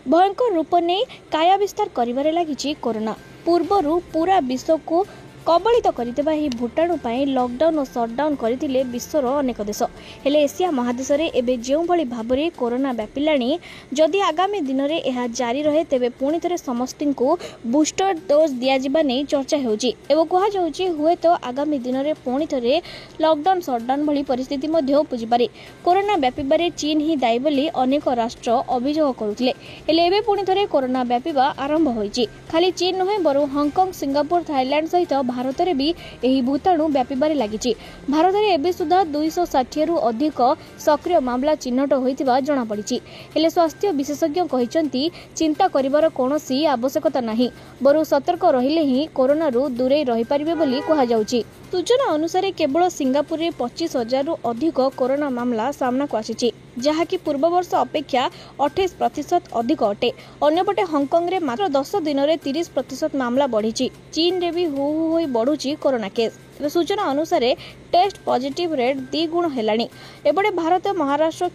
भयंकर रूप नहीं काया विस्तार करिबारे लागिछि कोरोना। पूर्वरु पूरा विश्व को कबलित करथिबा ही भूताणु पाई लॉकडाउन और शटडाउन करथिले विश्वर अनेक देश। हेले एशिया महादेश रे एबे जेउ भली भाबरे कोरोना व्यापिलाणी जदि आगामी दिन रे एहा जारी रहे तेबे पुणी थरे समस्तिं को बूस्टर डोज दिया जिबा नै चर्चा हेउची एवं कहा जाउची हुए तो आगामी दिन रे पुणी थरे लॉकडाउन शटडाउन भली परिस्थिति मध्ये उपजि पारे। कोरोना व्यापिबारे चीन ही दायी बोली अनेक राष्ट्र अभियोग करुथिले। हेले एबे पुणी थरे कोरोना व्यापिबा आरंभ होईची। खाली चीन नहे बरु हांगकांग, सिंगापुर, थाईलैंड सहित भारत रे भी एही भूताणु व्यापिबारे लागिछि। भारत रे एबे सुधा 260 रु अधिक सक्रिय मामला चिन्हट होइतिबा जणा पड़िछि। हेले स्वास्थ्य विशेषज्ञ कहिसंती चिंता करिवार कोनोसी आवश्यकता नाही, बरु सतर्क रहिले ही कोरोना रु दूरे रहि परिबे बोली कहा जाउछि। सूचना अनुसार केवल सिंगापुर में 25,000 रु अधिक कोरोना मामला सामना को आसी, जहाँकि पूर्व वर्ष अपेक्षा 28% अधिक अटे। अन्यपटे हांगकांग रे मात्र 10 दिन में 30% मामला बढ़ी। चीन रे भी हु हु बढ़ुची कोरोना केस। सूचना अनुसार टेस्ट पॉजिटिव रेट 2 गुण हेलानी। एपटे भारत, महाराष्ट्र,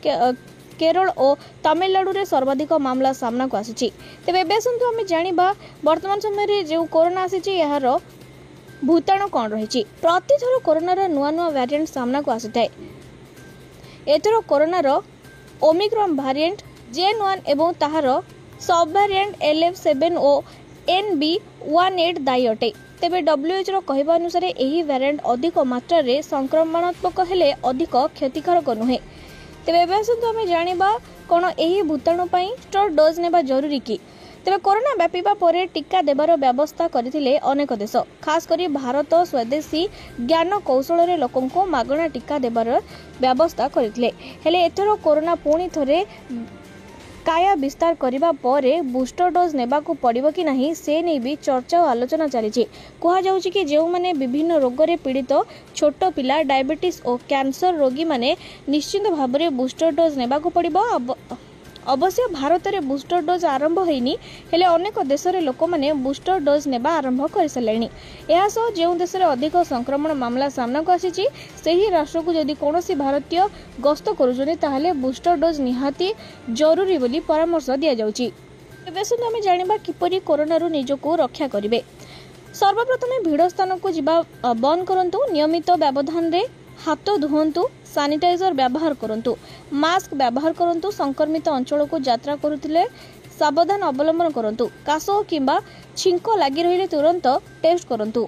केरल और तमिलनाडु रे सर्वाधिक मामला सामना को आसी। तेबे एबे सुनतु आमे जानिबा वर्तमान समय रे जे कोरोना आसी यार भूताणु कौन रही। प्रतिथर कोरोनार नुआ नुआ वेरिएंट सामना को आसी। एथर कोरोनार ओमिक्रॉन वेरिएंट JN1 एवं ताहार सब वेरिएंट LF7 और NB18 दायी अटे। तेबे WHO कहवा अनुसार यही वेरिएंट अधिक मात्रा रे संक्रमणात्मक हेले अधिक क्षतिकारक नुहे। तेबे आमे जानिबा कोन एही भूताणु पई बूस्टर डोज नेबा जरूरी कि। तेबे कोरोना व्यापिबा परे टीका देबार व्यवस्था करथिले अनेक देश। खास करी भारत स्वदेशी ज्ञान कौशल रे लोकन को मागणा टीका देबार व्यवस्था करथिले। हेले एथरो कोरोना पुणी थरे काया विस्तार करिबा परे बूस्टर डोज नेबा को पड़िबो कि नहीं से नै भी चर्चा और आलोचना चली। कहा जाउछि कि जेउ माने विभिन्न रोग रे पीड़ित छोट पिला, डायबिटीज और कैंसर रोगी माने निश्चित भाव में बूस्टर डोज नेबा को पड़िबो। अवश्य भारत में बूस्टर डोज आरंभ होइनी, हेले अनेक देश रे लोक माने बूस्टर डोज नेबा आरंभ कर सारे। यह सह जो देश में अधिक संक्रमण मामला सामना को आसी सही राष्ट्र को जदि कौनसी भारतीय गस्त करुछनी ताहले बूस्टर डोज निहाती जरूरी बोली परामर्श दिया जाउची। एबे सुन आमे जानिबा किपरि कोरोना रु निजको रक्षा करिवे। सर्वप्रथमे भीड़ स्थान को जिबा बंद करंतु, नियमित व्यवधान रे हाथ धुवंतु, सैनिटाइजर व्यवहार करंतु, मास्क व्यवहार करंतु, संक्रमित अंचल को यात्रा करुथिले सावधान अवलंबन करंतु, काश किंबा छिंक लगी रहिले तुरंत टेस्ट करंतु।